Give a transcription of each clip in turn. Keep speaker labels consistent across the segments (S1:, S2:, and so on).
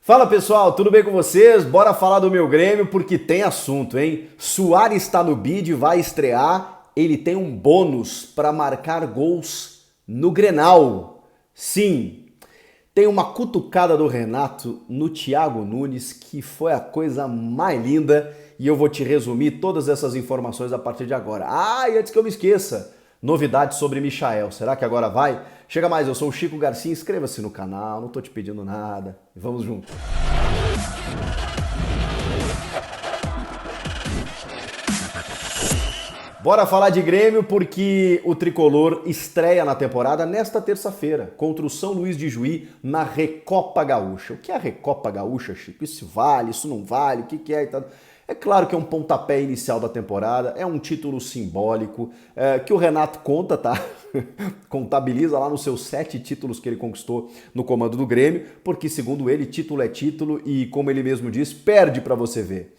S1: Fala pessoal, tudo bem com vocês? Bora falar do meu Grêmio porque tem assunto, hein? Suárez está no bid, vai estrear, ele tem um bônus para marcar gols no Grenal. Sim, tem uma cutucada do Renato no Thiago Nunes que foi a coisa mais linda e eu vou te resumir todas essas informações a partir de agora. E antes que eu me esqueça, novidades sobre Michael. Será que agora vai? Chega mais, eu sou o Chico Garcia, inscreva-se no canal, não tô te pedindo nada. Vamos junto. Bora falar de Grêmio porque o Tricolor estreia na temporada nesta terça-feira contra o São Luís de Juí na Recopa Gaúcha. O que é a Recopa Gaúcha, Chico? Isso vale, isso não vale, o que é e tal? É claro que é um pontapé inicial da temporada, é um título simbólico que o Renato conta, tá? Contabiliza lá nos seus 7 títulos que ele conquistou no comando do Grêmio, porque segundo ele, título é título e, como ele mesmo diz, perde pra você ver.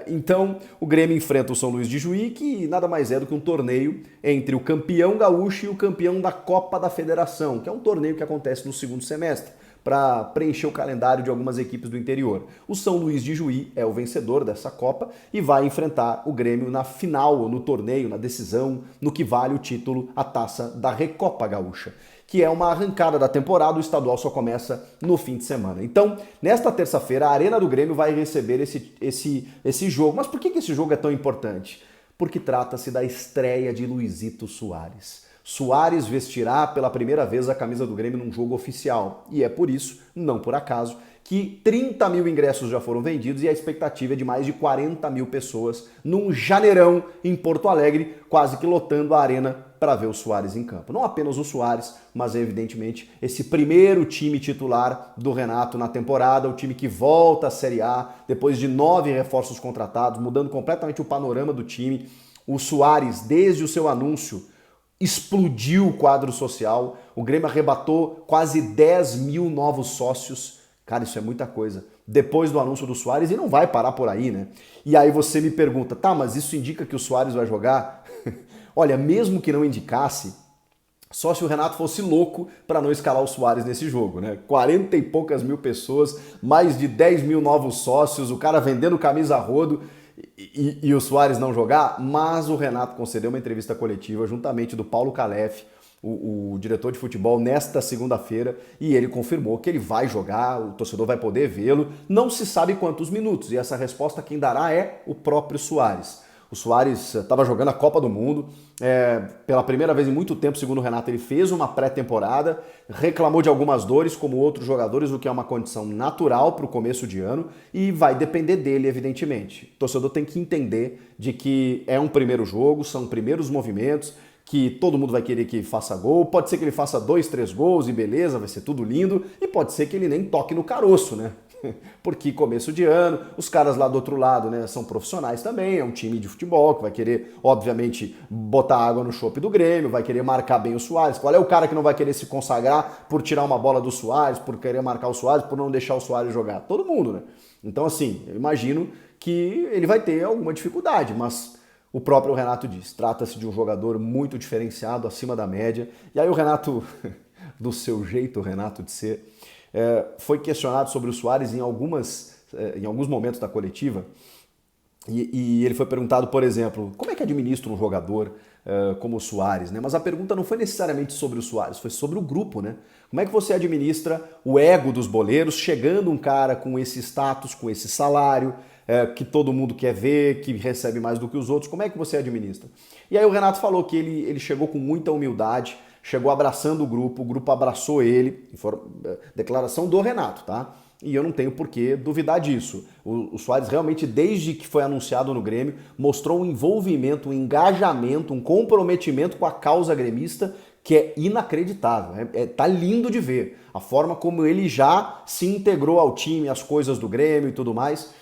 S1: Então, o Grêmio enfrenta o São Luís de Juí, que nada mais é do que um torneio entre o campeão gaúcho e o campeão da Copa da Federação, que é um torneio que acontece no segundo semestre, para preencher o calendário de algumas equipes do interior. O São Luís de Juí é o vencedor dessa Copa e vai enfrentar o Grêmio na final, no torneio, na decisão, no que vale o título, a taça da Recopa Gaúcha, que é uma arrancada da temporada, o estadual só começa no fim de semana. Então, nesta terça-feira, a Arena do Grêmio vai receber esse jogo. Mas por que esse jogo é tão importante? Porque trata-se da estreia de Luizito Soares. Soares vestirá pela primeira vez a camisa do Grêmio num jogo oficial. E é por isso, não por acaso, que 30 mil ingressos já foram vendidos e a expectativa é de mais de 40 mil pessoas num janeirão em Porto Alegre, quase que lotando a arena para ver o Soares em campo. Não apenas o Soares, mas evidentemente esse primeiro time titular do Renato na temporada, o time que volta à Série A depois de 9 reforços contratados, mudando completamente o panorama do time. O Soares, desde o seu anúncio, explodiu o quadro social, o Grêmio arrebatou quase 10 mil novos sócios. Cara, isso é muita coisa. Depois do anúncio do Soares, e não vai parar por aí, né? E aí você me pergunta, tá, mas isso indica que o Soares vai jogar? Olha, mesmo que não indicasse, só se o Renato fosse louco para não escalar o Soares nesse jogo, né? 40 e poucas mil pessoas, mais de 10 mil novos sócios, o cara vendendo camisa a rodo e o Soares não jogar, mas o Renato concedeu uma entrevista coletiva juntamente do Paulo Calef, o diretor de futebol, nesta segunda-feira, e ele confirmou que ele vai jogar, o torcedor vai poder vê-lo, não se sabe quantos minutos, e essa resposta quem dará é o próprio Soares. O Soares estava jogando a Copa do Mundo, pela primeira vez em muito tempo, segundo o Renato, ele fez uma pré-temporada, reclamou de algumas dores, como outros jogadores, o que é uma condição natural para o começo de ano, e vai depender dele, evidentemente. O torcedor tem que entender de que é um primeiro jogo, são primeiros movimentos, que todo mundo vai querer que faça gol, pode ser que ele faça 2, 3 gols e beleza, vai ser tudo lindo, e pode ser que ele nem toque no caroço, né? Porque começo de ano, os caras lá do outro lado, né, são profissionais também, é um time de futebol que vai querer, obviamente, botar água no chope do Grêmio, vai querer marcar bem o Soares. Qual é o cara que não vai querer se consagrar por tirar uma bola do Soares, por querer marcar o Soares, por não deixar o Soares jogar? Todo mundo, né? Então, assim, eu imagino que ele vai ter alguma dificuldade, mas o próprio Renato diz, trata-se de um jogador muito diferenciado, acima da média. E aí o Renato, do seu jeito, o Renato de ser, foi questionado sobre o Soares em alguns momentos da coletiva e ele foi perguntado, por exemplo, como é que administra um jogador como o Soares, né? Mas a pergunta não foi necessariamente sobre o Soares, foi sobre o grupo, né? Como é que você administra o ego dos boleiros chegando um cara com esse status, com esse salário, que todo mundo quer ver, que recebe mais do que os outros, como é que você administra? E aí o Renato falou que ele chegou com muita humildade, chegou abraçando o grupo abraçou ele, declaração do Renato, tá? E eu não tenho por que duvidar disso. O Soares realmente, desde que foi anunciado no Grêmio, mostrou um envolvimento, um engajamento, um comprometimento com a causa gremista que é inacreditável. Tá lindo de ver a forma como ele já se integrou ao time, as coisas do Grêmio e tudo mais.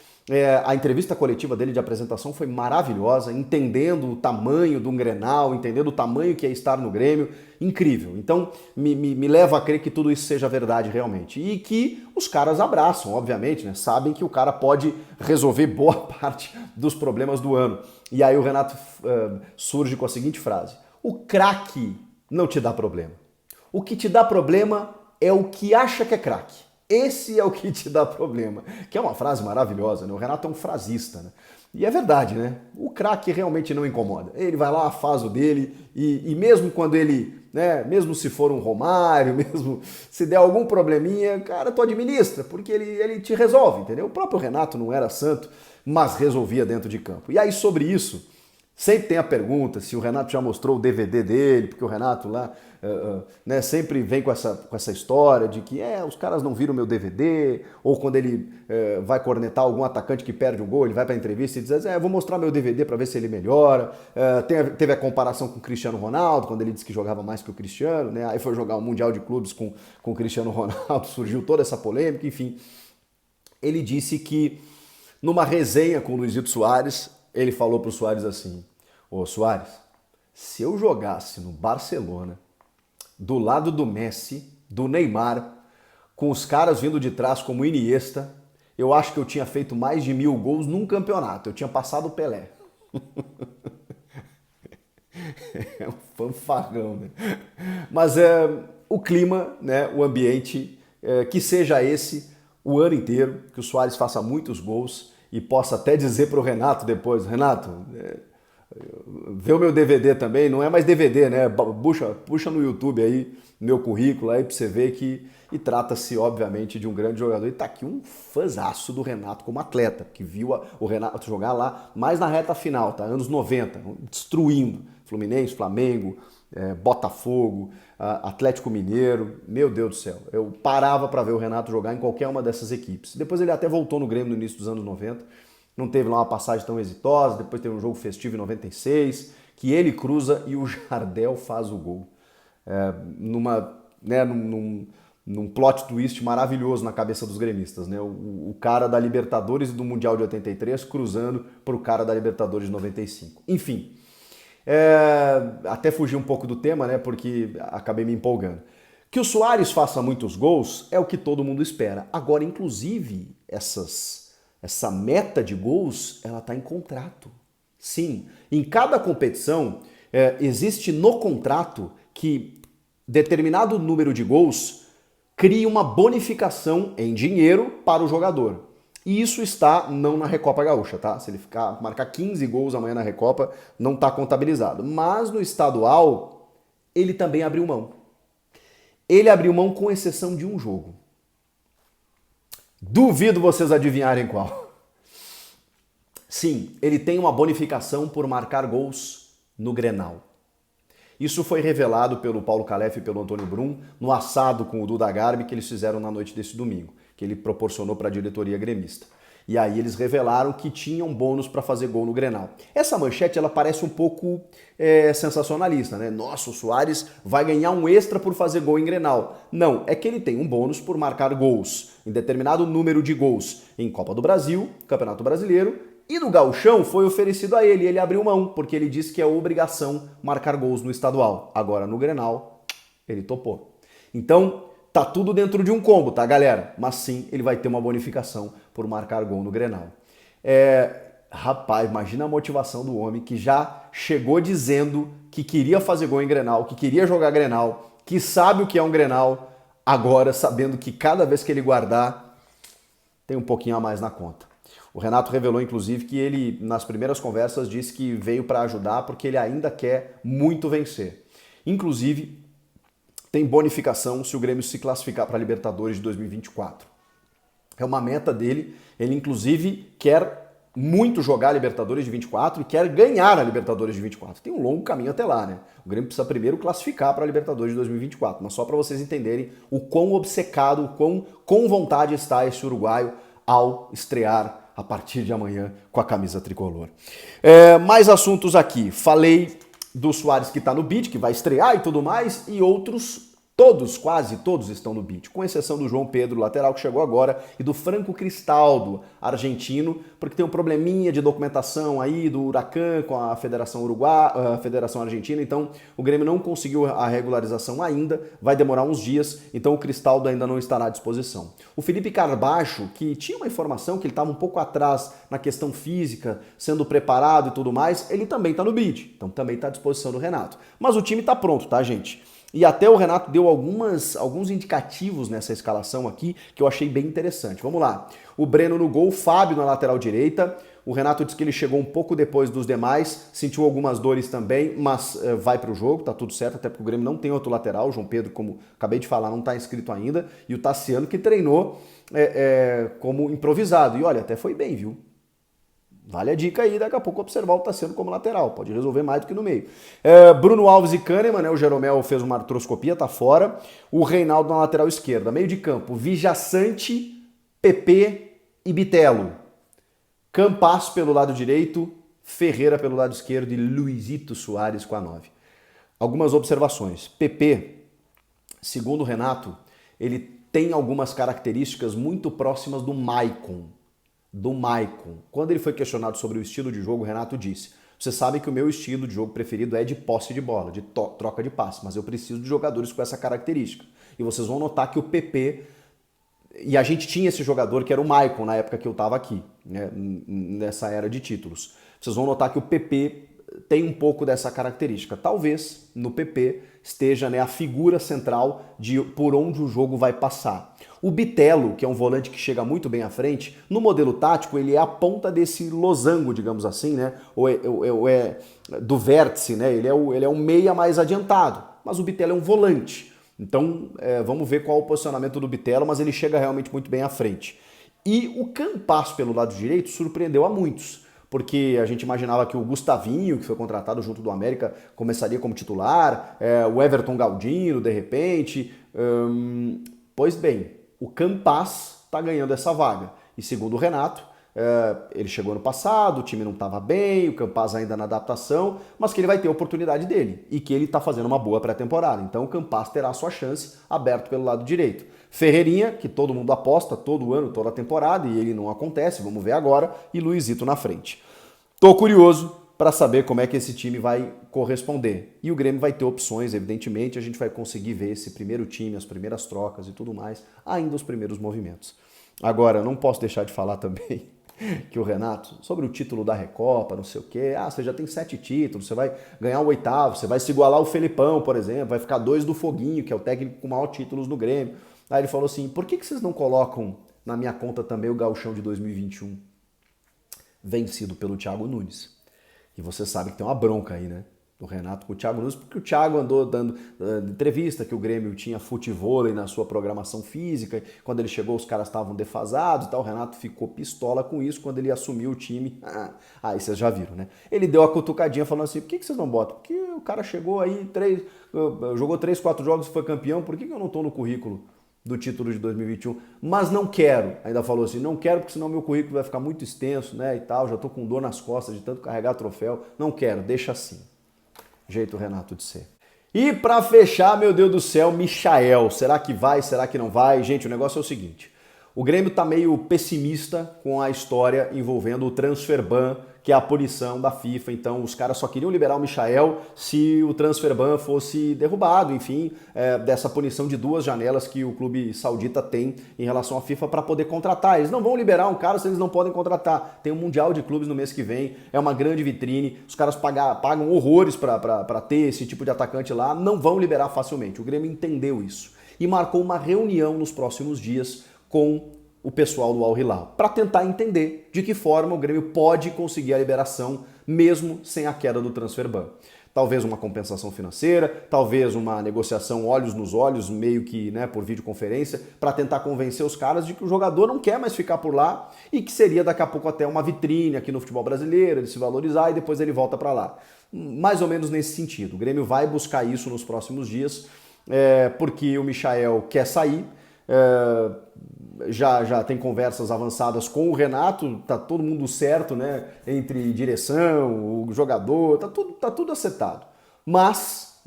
S1: A entrevista coletiva dele de apresentação foi maravilhosa, entendendo o tamanho do Grenal, entendendo o tamanho que é estar no Grêmio, incrível. Então me leva a crer que tudo isso seja verdade realmente. E que os caras abraçam, obviamente, né? Sabem que o cara pode resolver boa parte dos problemas do ano. E aí o Renato surge com a seguinte frase: o craque não te dá problema. O que te dá problema é o que acha que é craque. Esse é o que te dá problema. Que é uma frase maravilhosa, né? O Renato é um frasista, né? E é verdade, né? O craque realmente não incomoda. Ele vai lá, faz o dele, e mesmo quando ele, né, mesmo se for um Romário, mesmo se der algum probleminha, cara, tu administra, porque ele te resolve, entendeu? O próprio Renato não era santo, mas resolvia dentro de campo. E aí, sobre isso, sempre tem a pergunta se o Renato já mostrou o DVD dele, porque o Renato lá né, sempre vem com essa história de que os caras não viram meu DVD, ou quando ele vai cornetar algum atacante que perde um gol, ele vai para a entrevista e diz, vou mostrar meu DVD para ver se ele melhora. Teve a comparação com o Cristiano Ronaldo, quando ele disse que jogava mais que o Cristiano, né, aí foi jogar o Mundial de Clubes com o Cristiano Ronaldo, surgiu toda essa polêmica, enfim. Ele disse que numa resenha com o Luizito Soares, ele falou pro Soares assim, ô Soares, se eu jogasse no Barcelona, do lado do Messi, do Neymar, com os caras vindo de trás como Iniesta, eu acho que eu tinha feito mais de 1000 gols num campeonato, eu tinha passado o Pelé. É um fanfarrão, né? Mas o clima, né, o ambiente, que seja esse o ano inteiro, que o Soares faça muitos gols e possa até dizer para o Renato depois, Renato, vê o meu DVD também, não é mais DVD, né? Puxa no YouTube aí, meu currículo aí pra você ver que... E trata-se, obviamente, de um grande jogador. E tá aqui um fãzaço do Renato como atleta, que viu o Renato jogar lá mais na reta final, tá? Anos 90, destruindo. Fluminense, Flamengo, Botafogo, Atlético Mineiro, meu Deus do céu. Eu parava para ver o Renato jogar em qualquer uma dessas equipes. Depois ele até voltou no Grêmio no início dos anos 90, não teve lá uma passagem tão exitosa, depois teve um jogo festivo em 96, que ele cruza e o Jardel faz o gol. Num plot twist maravilhoso na cabeça dos gremistas, né? O cara da Libertadores e do Mundial de 83 cruzando para o cara da Libertadores de 95. Enfim, até fugi um pouco do tema, né? Porque acabei me empolgando. Que o Soares faça muitos gols é o que todo mundo espera. Agora, inclusive, essa meta de gols, ela está em contrato. Sim, em cada competição existe no contrato que determinado número de gols cria uma bonificação em dinheiro para o jogador. E isso está não na Recopa Gaúcha, tá? Se ele marcar 15 gols amanhã na Recopa, não está contabilizado. Mas no estadual, ele também abriu mão. Ele abriu mão com exceção de um jogo. Duvido vocês adivinharem qual. Sim, ele tem uma bonificação por marcar gols no Grenal. Isso foi revelado pelo Paulo Calef e pelo Antônio Brum no assado com o Duda Garbi que eles fizeram na noite desse domingo, que ele proporcionou para a diretoria gremista. E aí eles revelaram que tinham bônus para fazer gol no Grenal. Essa manchete ela parece um pouco sensacionalista, né? Nossa, o Soares vai ganhar um extra por fazer gol em Grenal. Não, é que ele tem um bônus por marcar gols, em determinado número de gols em Copa do Brasil, Campeonato Brasileiro, e no Gauchão foi oferecido a ele, e ele abriu mão, porque ele disse que é obrigação marcar gols no estadual. Agora no Grenal, ele topou. Então, tá tudo dentro de um combo, tá, galera? Mas sim, ele vai ter uma bonificação por marcar gol no Grenal. Rapaz, imagina a motivação do homem que já chegou dizendo que queria fazer gol em Grenal, que queria jogar Grenal, que sabe o que é um Grenal, agora sabendo que cada vez que ele guardar, tem um pouquinho a mais na conta. O Renato revelou, inclusive, que ele, nas primeiras conversas, disse que veio para ajudar porque ele ainda quer muito vencer. Inclusive, tem bonificação se o Grêmio se classificar para a Libertadores de 2024. É uma meta dele. Ele, inclusive, quer muito jogar a Libertadores de 24 e quer ganhar a Libertadores de 24. Tem um longo caminho até lá, né? O Grêmio precisa primeiro classificar para a Libertadores de 2024. Mas só para vocês entenderem o quão obcecado, o quão com vontade está esse uruguaio ao estrear a partir de amanhã com a camisa tricolor. Mais assuntos aqui. Falei do Soares que está no bid, que vai estrear e tudo mais, e outros, quase todos estão no bid, com exceção do João Pedro, lateral que chegou agora, e do Franco Cristaldo, argentino, porque tem um probleminha de documentação aí do Huracan com a Federação a Federação Argentina, então o Grêmio não conseguiu a regularização ainda, vai demorar uns dias, então o Cristaldo ainda não estará à disposição. O Felipe Carbacho, que tinha uma informação que ele estava um pouco atrás na questão física, sendo preparado e tudo mais, ele também está no bid, então também está à disposição do Renato. Mas o time está pronto, tá, gente? E até o Renato deu alguns indicativos nessa escalação aqui que eu achei bem interessante. Vamos lá. O Breno no gol, Fábio na lateral direita. O Renato disse que ele chegou um pouco depois dos demais, sentiu algumas dores também, mas vai para o jogo, tá tudo certo, até porque o Grêmio não tem outro lateral. O João Pedro, como acabei de falar, não está inscrito ainda. E o Tassiano que treinou como improvisado. E olha, até foi bem, viu? Vale a dica aí, daqui a pouco observar o Tassiano como lateral, pode resolver mais do que no meio. Bruno Alves e Kahneman, né? O Jeromel fez uma artroscopia, tá fora. O Reinaldo na lateral esquerda. Meio de campo, Vijaçante, PP e Bitelo. Campas pelo lado direito, Ferreira pelo lado esquerdo e Luizito Soares com a 9. Algumas observações. PP, segundo o Renato, ele tem algumas características muito próximas do Maicon. Quando ele foi questionado sobre o estilo de jogo, o Renato disse: você sabe que o meu estilo de jogo preferido é de posse de bola, de troca de passe, mas eu preciso de jogadores com essa característica. E vocês vão notar que o PP, e a gente tinha esse jogador que era o Maicon na época que eu estava aqui, né, nessa era de títulos. Vocês vão notar que o PP tem um pouco dessa característica. Talvez no PP esteja, né, a figura central de por onde o jogo vai passar. O Bitelo, que é um volante que chega muito bem à frente, no modelo tático ele é a ponta desse losango, digamos assim, né? Ou é do vértice, né? Ele é um meia mais adiantado, mas o Bitelo é um volante. Então vamos ver qual é o posicionamento do Bitelo, mas ele chega realmente muito bem à frente. E o Campas pelo lado direito surpreendeu a muitos, porque a gente imaginava que o Gustavinho, que foi contratado junto do América, começaria como titular, o Everton Galdino, de repente. Pois bem, o Campas está ganhando essa vaga. E segundo o Renato, ele chegou no passado, o time não estava bem, o Campas ainda na adaptação, mas que ele vai ter a oportunidade dele e que ele está fazendo uma boa pré-temporada. Então o Campas terá a sua chance aberto pelo lado direito. Ferreirinha, que todo mundo aposta todo ano, toda a temporada, e ele não acontece, vamos ver agora, e Luizito na frente. Tô curioso para saber como é que esse time vai corresponder. E o Grêmio vai ter opções, evidentemente, a gente vai conseguir ver esse primeiro time, as primeiras trocas e tudo mais, ainda os primeiros movimentos. Agora, não posso deixar de falar também que o Renato, sobre o título da Recopa, não sei o quê, você já tem 7 títulos, você vai ganhar o 8º, você vai se igualar ao Felipão, por exemplo, vai ficar 2 do Foguinho, que é o técnico com maior títulos no Grêmio. Aí ele falou assim, por que vocês não colocam na minha conta também o Gauchão de 2021? Vencido pelo Thiago Nunes. E você sabe que tem uma bronca aí, né? Do Renato com o Thiago Nunes, porque o Thiago andou dando entrevista que o Grêmio tinha futevôlei na sua programação física, e quando ele chegou os caras estavam defasados e tal, o Renato ficou pistola com isso quando ele assumiu o time. Aí vocês já viram, né? Ele deu a cutucadinha falando assim, por que vocês não botam? Porque o cara chegou aí, jogou 3, 4 jogos e foi campeão, por que eu não tô no currículo do título de 2021, mas não quero, ainda falou assim, não quero porque senão meu currículo vai ficar muito extenso, né, e tal, já tô com dor nas costas de tanto carregar troféu, não quero, deixa assim. Jeito Renato de ser. E pra fechar, meu Deus do céu, Michael, será que vai, será que não vai? Gente, o negócio é o seguinte, o Grêmio tá meio pessimista com a história envolvendo o transfer ban, que é a punição da FIFA, então os caras só queriam liberar o Michael se o transfer ban fosse derrubado, enfim, dessa punição de 2 janelas que o clube saudita tem em relação à FIFA para poder contratar. Eles não vão liberar um cara se eles não podem contratar. Tem um Mundial de Clubes no mês que vem, é uma grande vitrine, os caras pagam horrores para ter esse tipo de atacante lá, não vão liberar facilmente. O Grêmio entendeu isso e marcou uma reunião nos próximos dias com o pessoal do Al Hilal, para tentar entender de que forma o Grêmio pode conseguir a liberação mesmo sem a queda do transfer ban. Talvez uma compensação financeira, talvez uma negociação olhos nos olhos, meio que, né, por videoconferência, para tentar convencer os caras de que o jogador não quer mais ficar por lá e que seria daqui a pouco até uma vitrine aqui no futebol brasileiro, ele se valorizar e depois ele volta para lá. Mais ou menos nesse sentido. O Grêmio vai buscar isso nos próximos dias, porque o Michael quer sair, já tem conversas avançadas com o Renato, tá todo mundo certo, né? Entre direção, o jogador, tá tudo acertado. Mas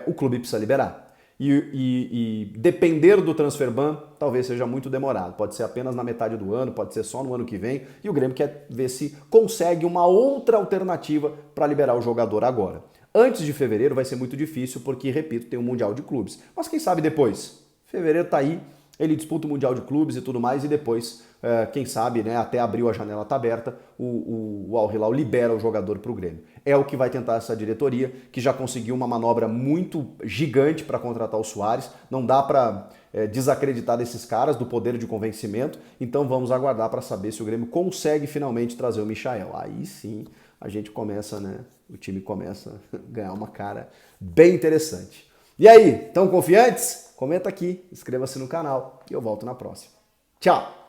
S1: o clube precisa liberar. E depender do transfer ban talvez seja muito demorado. Pode ser apenas na metade do ano, pode ser só no ano que vem. E o Grêmio quer ver se consegue uma outra alternativa para liberar o jogador agora. Antes de fevereiro vai ser muito difícil porque, repito, tem um Mundial de Clubes. Mas quem sabe depois? Fevereiro tá aí. ele disputa o Mundial de Clubes e tudo mais, e depois, quem sabe, né, até abriu a janela tá aberta, o Al Hilal libera o jogador para o Grêmio. É o que vai tentar essa diretoria, que já conseguiu uma manobra muito gigante para contratar o Suárez. Não dá para desacreditar desses caras, do poder de convencimento. Então vamos aguardar para saber se o Grêmio consegue finalmente trazer o Michael. Aí sim a gente começa, né? O time começa a ganhar uma cara bem interessante. E aí, estão confiantes? Comenta aqui, inscreva-se no canal e eu volto na próxima. Tchau!